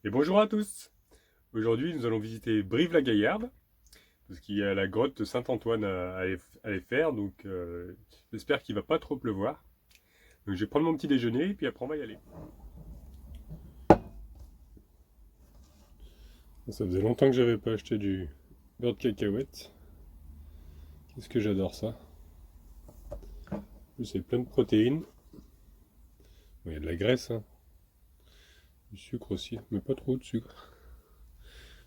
Et bonjour à tous. Aujourd'hui, nous allons visiter Brive-la-Gaillarde, parce qu'il y a la grotte de Saint-Antoine à aller faire, donc j'espère qu'il ne va pas trop pleuvoir. Donc je vais prendre mon petit déjeuner, et puis après on va y aller. Ça faisait longtemps que j'avais pas acheté du beurre de cacahuète. Qu'est-ce que j'adore ça. En plus, c'est plein de protéines. Bon, il y a de la graisse, hein. Du sucre aussi, mais pas trop de sucre.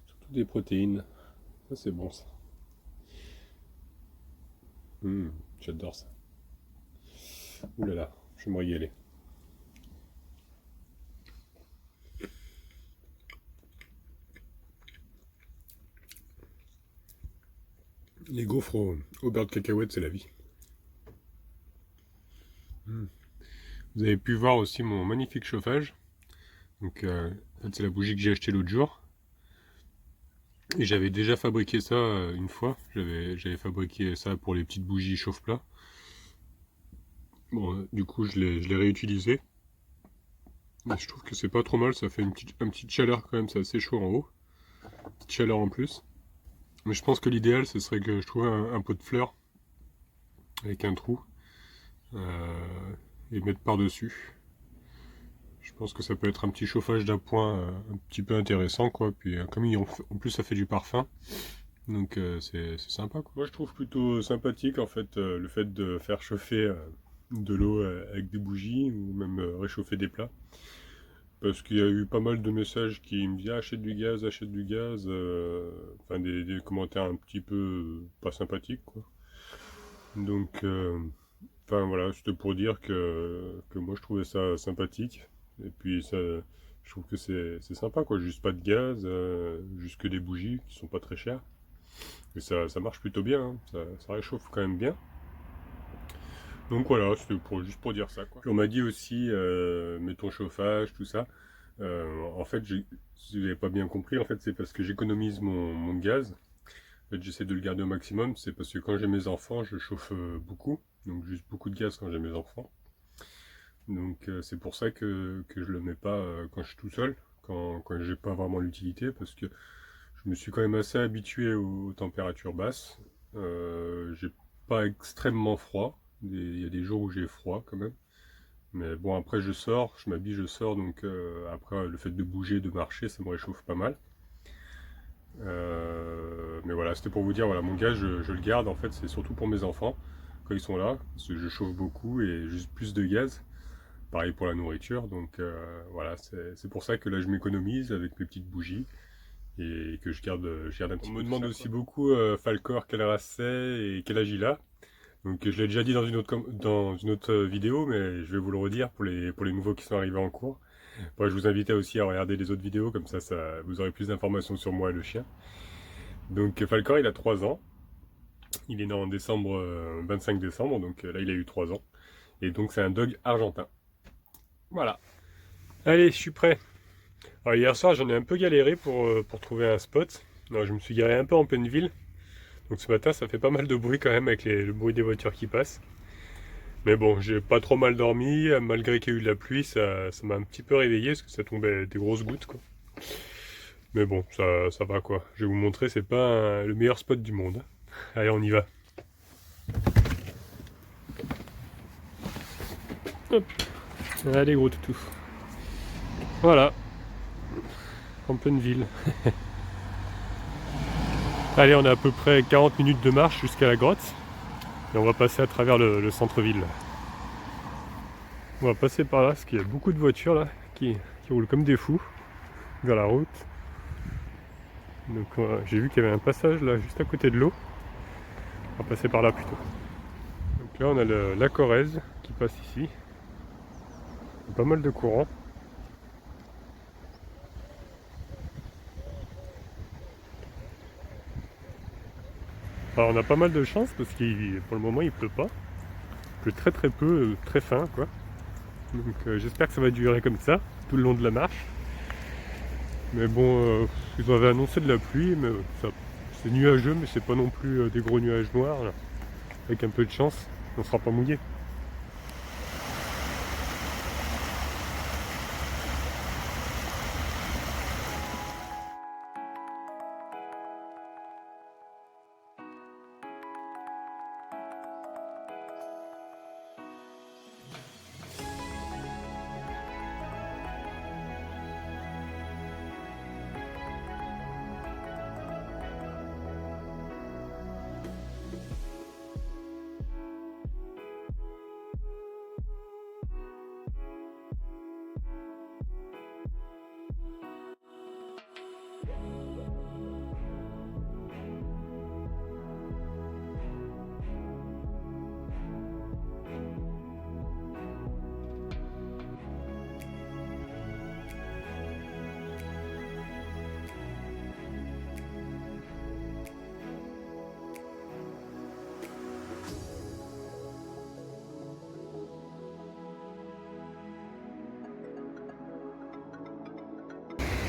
Surtout des protéines. Ça, c'est bon, ça. J'adore ça. Ouh là là, je vais me régaler. Les gaufres au beurre de cacahuète, c'est la vie. Vous avez pu voir aussi mon magnifique chauffage. Donc, c'est la bougie que j'ai achetée l'autre jour. Et j'avais déjà fabriqué ça une fois. J'avais fabriqué ça pour les petites bougies chauffe-plat. Bon, du coup, je l'ai réutilisé. Mais je trouve que c'est pas trop mal. Ça fait une petite chaleur quand même. C'est assez chaud en haut. Petite chaleur en plus. Mais je pense que l'idéal, ce serait que je trouve un pot de fleurs avec un trou et mettre par-dessus. Je pense que ça peut être un petit chauffage d'appoint un petit peu intéressant, quoi. Puis comme en plus ça fait du parfum, donc c'est sympa, quoi. Moi je trouve plutôt sympathique en fait le fait de faire chauffer de l'eau avec des bougies ou même réchauffer des plats. Parce qu'il y a eu pas mal de messages qui me disent achète du gaz, enfin des commentaires un petit peu pas sympathiques, quoi. Donc enfin voilà, c'était pour dire que moi je trouvais ça sympathique. Et puis ça, je trouve que c'est sympa, quoi. Juste pas de gaz, juste que des bougies qui sont pas très chères. Et ça marche plutôt bien, hein. Ça réchauffe quand même bien. Donc voilà, c'était juste pour dire ça, quoi. Puis on m'a dit aussi, mets ton chauffage, tout ça. En fait, si vous n'avez pas bien compris, en fait, c'est parce que j'économise mon gaz. En fait, j'essaie de le garder au maximum. C'est parce que quand j'ai mes enfants, je chauffe beaucoup. Donc juste beaucoup de gaz quand j'ai mes enfants. Donc c'est pour ça que je le mets pas quand je suis tout seul, quand j'ai pas vraiment l'utilité, parce que je me suis quand même assez habitué aux températures basses. J'ai pas extrêmement froid. Il y a des jours où j'ai froid quand même. Mais bon, après je sors, je m'habille, je sors, donc après le fait de bouger, de marcher, ça me réchauffe pas mal. Mais voilà, c'était pour vous dire, voilà, mon gaz, je le garde, en fait, c'est surtout pour mes enfants, quand ils sont là, parce que je chauffe beaucoup et juste plus de gaz. Pareil pour la nourriture, donc voilà, c'est pour ça que là je m'économise avec mes petites bougies et que je garde un petit peu. On me demande aussi beaucoup Falcor quelle race c'est et quel âge il a. Donc je l'ai déjà dit dans une autre vidéo, mais je vais vous le redire pour les nouveaux qui sont arrivés en cours. Bon, je vous invitais aussi à regarder les autres vidéos, comme ça vous aurez plus d'informations sur moi et le chien. Donc Falcor il a 3 ans. Il est né en décembre, 25 décembre, donc là il a eu 3 ans. Et donc c'est un dog argentin. Voilà. Allez, je suis prêt. Alors hier soir, j'en ai un peu galéré pour trouver un spot. Alors, je me suis garé un peu en pleine ville. Donc ce matin, ça fait pas mal de bruit quand même avec le bruit des voitures qui passent. Mais bon, j'ai pas trop mal dormi. Malgré qu'il y a eu de la pluie, ça m'a un petit peu réveillé parce que ça tombait des grosses gouttes, quoi. Mais bon, ça va, quoi. Je vais vous montrer, c'est pas le meilleur spot du monde. Allez, on y va. Hop. Allez, gros toutou. Voilà. En pleine ville. Allez, on a à peu près 40 minutes de marche jusqu'à la grotte. Et on va passer à travers le centre-ville. On va passer par là, parce qu'il y a beaucoup de voitures là qui roulent comme des fous vers la route. Donc j'ai vu qu'il y avait un passage là juste à côté de l'eau. On va passer par là plutôt. Donc là on a la Corrèze qui passe ici. Il y a pas mal de courants. Alors on a pas mal de chance parce que pour le moment il pleut pas. Il pleut très très peu, très fin, quoi. Donc j'espère que ça va durer comme ça tout le long de la marche. Mais bon, ils avaient annoncé de la pluie, mais c'est nuageux, mais c'est pas non plus des gros nuages noirs. Là. Avec un peu de chance, on sera pas mouillé.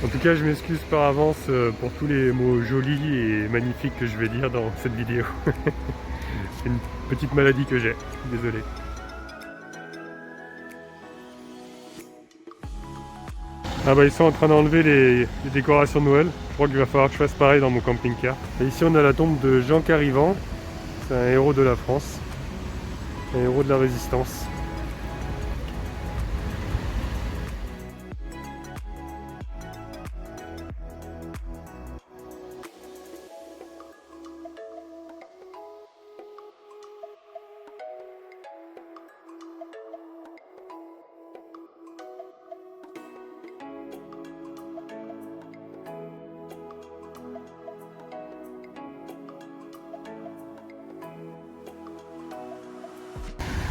En tout cas, je m'excuse par avance pour tous les mots jolis et magnifiques que je vais dire dans cette vidéo. C'est une petite maladie que j'ai, désolé. Ah bah ils sont en train d'enlever les décorations de Noël. Je crois qu'il va falloir que je fasse pareil dans mon camping-car. Et ici on a la tombe de Jean Carivant. C'est un héros de la France. Un héros de la résistance.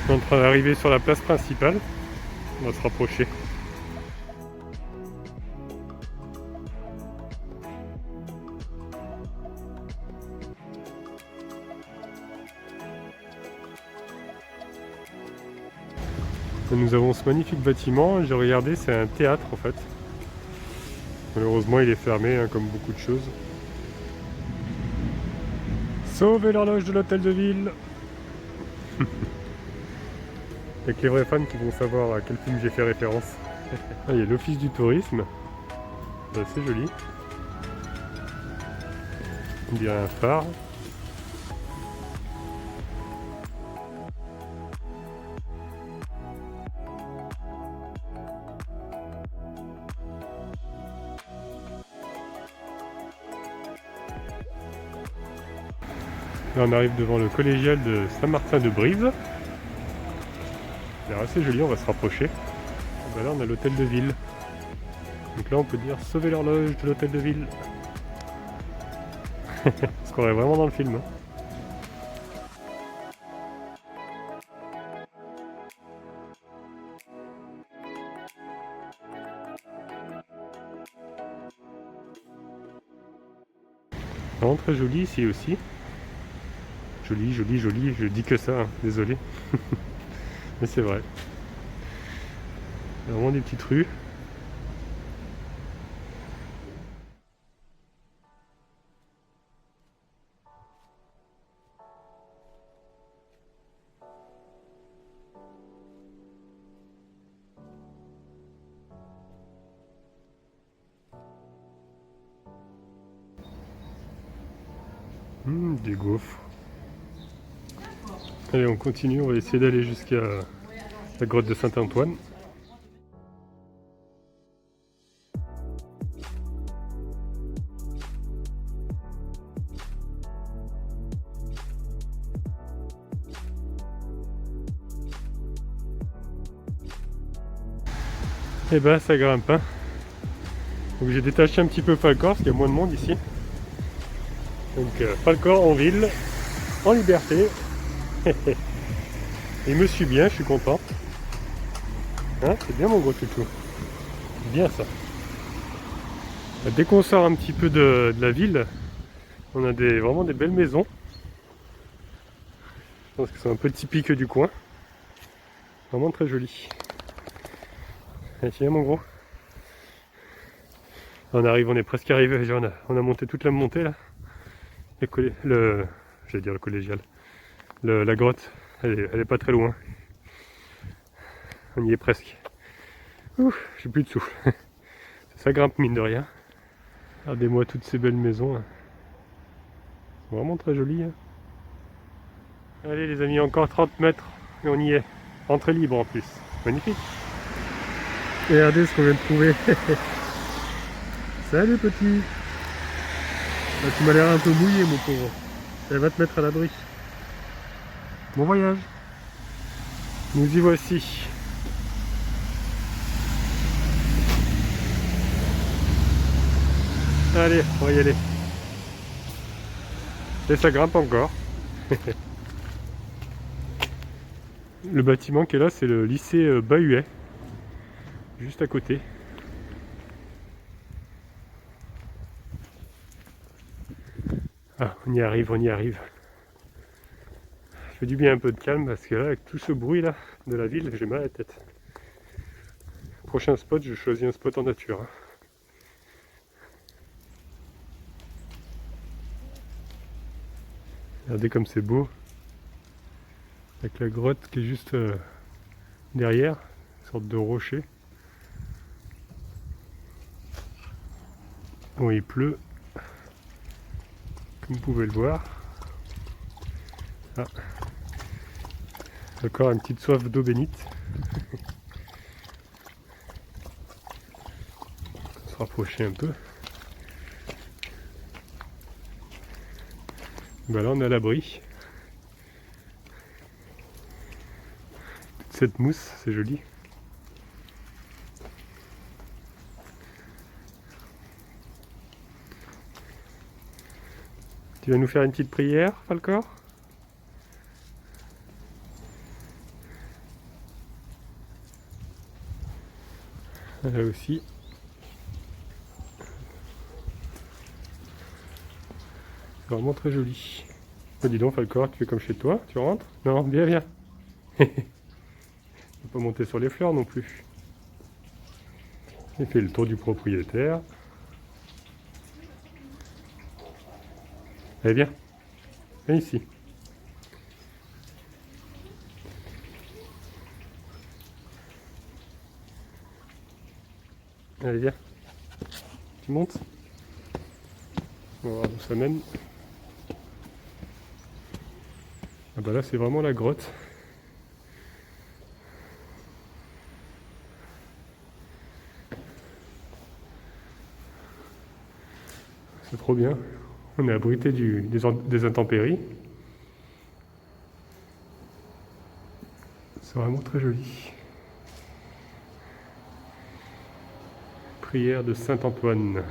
On est en train d'arriver sur la place principale. On va se rapprocher. Nous avons ce magnifique bâtiment. J'ai regardé, c'est un théâtre en fait. Malheureusement, il est fermé, hein, comme beaucoup de choses. Sauvez l'horloge de l'hôtel de ville. Avec les vrais fans qui vont savoir à quel film j'ai fait référence. Ah, il y a l'office du tourisme. C'est joli. On dirait un phare. Là on arrive devant le collégial de Saint-Martin-de-Brive. Il a l'air assez joli, on va se rapprocher. Et ben là on a l'hôtel de ville. Donc là on peut dire sauver l'horloge de l'hôtel de ville. Parce qu'on est vraiment dans le film. Hein. Vraiment très joli ici aussi. Joli, joli, joli, je dis que ça, hein. Désolé. Mais c'est vrai. Il y a vraiment des petites rues. Des gaufres. Allez, on continue, on va essayer d'aller jusqu'à la grotte de Saint-Antoine. Et ben ça grimpe, hein. Donc j'ai détaché un petit peu Falcor parce qu'il y a moins de monde ici. Donc Falcor en ville, en liberté. Il me suit bien, je suis content. Hein, c'est bien mon gros toutou. Bien ça. Dès qu'on sort un petit peu de la ville, on a vraiment des belles maisons. Je pense que c'est un peu typique du coin. Vraiment très joli. Allez, tiens mon gros. On arrive, on est presque arrivé. On a monté toute la montée là. J'allais dire le collégial. La grotte, elle est pas très loin. On y est presque. Ouf, j'ai plus de souffle. Ça grimpe mine de rien. Regardez-moi toutes ces belles maisons. Hein. Vraiment très jolies. Hein. Allez les amis, encore 30 mètres et on y est. Entrée libre en plus. Magnifique. Et regardez ce qu'on vient de trouver. Salut petit. Là, tu m'as l'air un peu mouillé mon pauvre. Elle va te mettre à l'abri. Bon voyage. Nous y voici. Allez, on va y aller. Et ça grimpe encore. Le bâtiment qui est là, c'est le lycée Bahuet. Juste à côté. Ah, on y arrive, on y arrive. Je fais du bien un peu de calme parce que là, avec tout ce bruit là de la ville, j'ai mal à la tête. Prochain spot, je choisis un spot en nature. Hein. Regardez comme c'est beau. Avec la grotte qui est juste derrière, une sorte de rocher. Bon, il pleut, comme vous pouvez le voir. Ah. Encore une petite soif d'eau bénite. On va se rapprocher un peu. Ben là on est à l'abri. Toute cette mousse, c'est joli. Tu vas nous faire une petite prière, Falcor? Là aussi. C'est vraiment très joli. Oh, dis donc, Falcor, tu fais comme chez toi? Tu rentres? Non, viens. Il ne faut pas monter sur les fleurs non plus. Il fait le tour du propriétaire. Allez, viens. Viens ici. Allez, viens. Tu montes. On va voir où ça mène. Ah bah là, c'est vraiment la grotte. C'est trop bien. On est abrité des intempéries. C'est vraiment très joli. Prière de Saint-Antoine.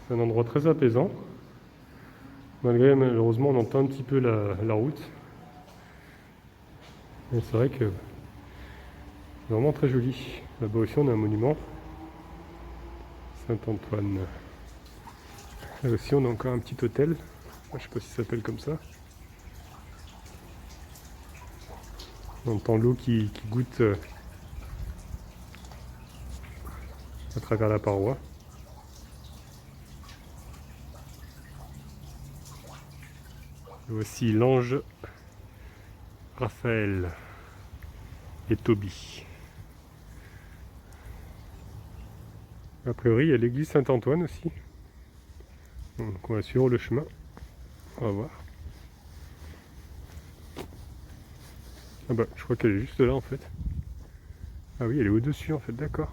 C'est un endroit très apaisant. Malgré, malheureusement, on entend un petit peu la route. Mais c'est vrai que c'est vraiment très joli. Là-bas aussi, on a un monument. Saint-Antoine. Là aussi, on a encore un petit hôtel. Je ne sais pas si ça s'appelle comme ça. On entend l'eau qui goutte à travers la paroi. Et voici l'ange Raphaël et Toby. A priori, il y a l'église Saint-Antoine aussi. Donc on va suivre le chemin. On va voir. Ah bah, je crois qu'elle est juste là en fait. Ah oui, elle est au-dessus en fait, d'accord.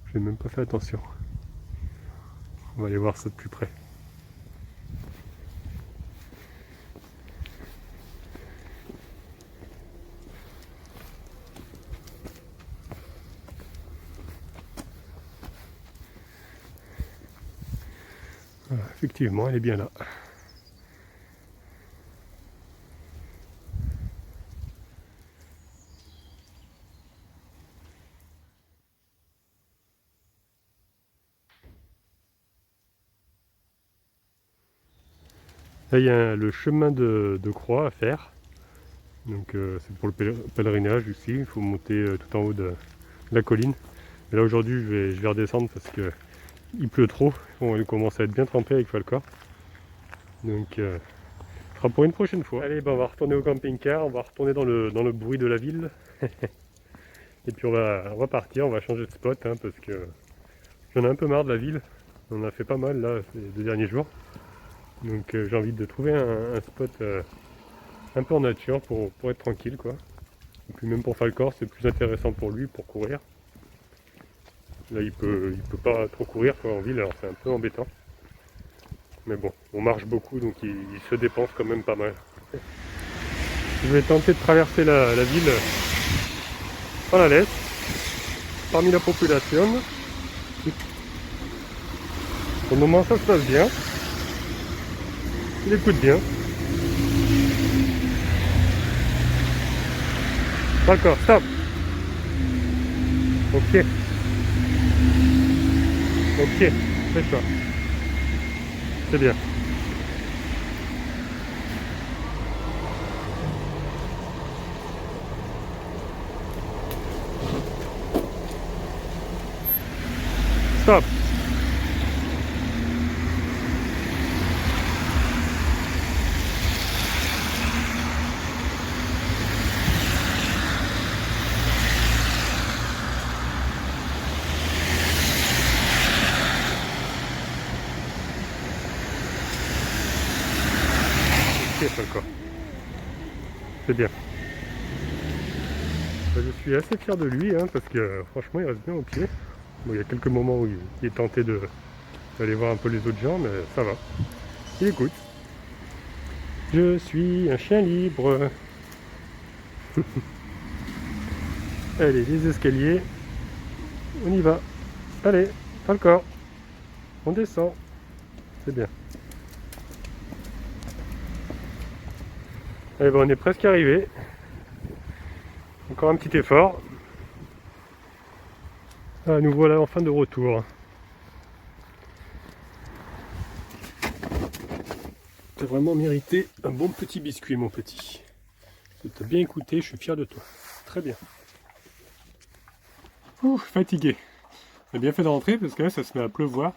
Je n'ai même pas fait attention. On va aller voir ça de plus près. Voilà, effectivement, elle est bien là. Là, il y a le chemin de croix à faire. Donc, c'est pour le pèlerinage ici. Il faut monter tout en haut de la colline. Et là, aujourd'hui, je vais redescendre parce que il pleut trop. Il commence à être bien trempé avec Falcor. Donc, ce sera pour une prochaine fois. Allez, on va retourner au camping-car. On va retourner dans le bruit de la ville. Et puis, on va partir. On va changer de spot parce que j'en ai un peu marre de la ville. On en a fait pas mal là ces 2 derniers jours. Donc j'ai envie de trouver un spot un peu en nature pour être tranquille quoi. Et puis même pour Falcor c'est plus intéressant pour lui pour courir. Là il peut pas trop courir quoi, en ville, alors c'est un peu embêtant. Mais bon, on marche beaucoup donc il se dépense quand même pas mal. Je vais tenter de traverser la ville sans la laisse, parmi la population. Pour le moment ça se passe bien. Il écoute bien. D'accord, stop. Ok. Ok, c'est ça. C'est bien. Stop. quoi. C'est bien. Je suis assez fier de lui, hein, parce que franchement, il reste bien au pied. Bon, il y a quelques moments où il est tenté d'aller voir un peu les autres gens, mais ça va. Il écoute. Je suis un chien libre. Allez, les escaliers. On y va. Allez, pas le corps. On descend. C'est bien. Allez, bon, on est presque arrivé. Encore un petit effort. Ah, nous voilà enfin de retour. T'as vraiment mérité un bon petit biscuit, mon petit. Tu t'as bien écouté, je suis fier de toi. Très bien. Ouh, fatigué. On a bien fait de rentrer parce que là, ça se met à pleuvoir.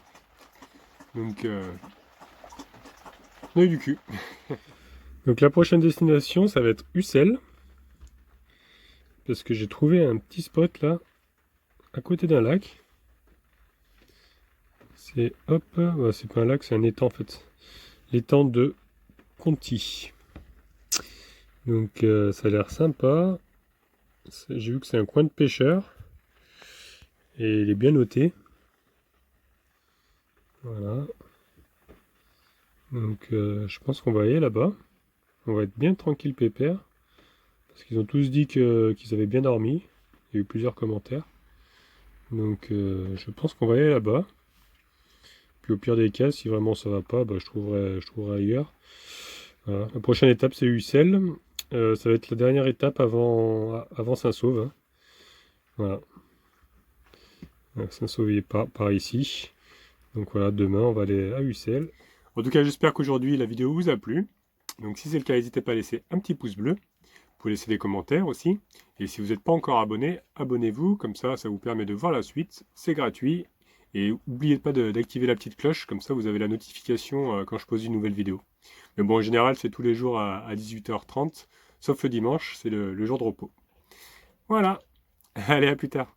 Donc, on a eu du cul. Donc, la prochaine destination, ça va être Ussel. Parce que j'ai trouvé un petit spot là, à côté d'un lac. C'est, hop, bah, c'est pas un lac, c'est un étang en fait. L'étang de Conti. Donc, ça a l'air sympa. J'ai vu que c'est un coin de pêcheur. Et il est bien noté. Voilà. Donc je pense qu'on va aller là-bas. On va être bien tranquille pépère. Parce qu'ils ont tous dit qu'ils avaient bien dormi. Il y a eu plusieurs commentaires. Donc je pense qu'on va aller là-bas. Puis au pire des cas, si vraiment ça va pas, bah, je trouverai ailleurs. Voilà. La prochaine étape c'est Ussel. Ça va être la dernière étape avant Saint-Sauve. Hein. Voilà. Saint-Sauve est par ici. Donc voilà, demain on va aller à Ussel. En tout cas, j'espère qu'aujourd'hui la vidéo vous a plu. Donc si c'est le cas, n'hésitez pas à laisser un petit pouce bleu. Vous pouvez laisser des commentaires aussi. Et si vous n'êtes pas encore abonné, abonnez-vous. Comme ça vous permet de voir la suite. C'est gratuit. Et n'oubliez pas d'activer la petite cloche. Comme ça, vous avez la notification quand je pose une nouvelle vidéo. Mais bon, en général, c'est tous les jours à 18h30. Sauf le dimanche, c'est le jour de repos. Voilà. Allez, à plus tard.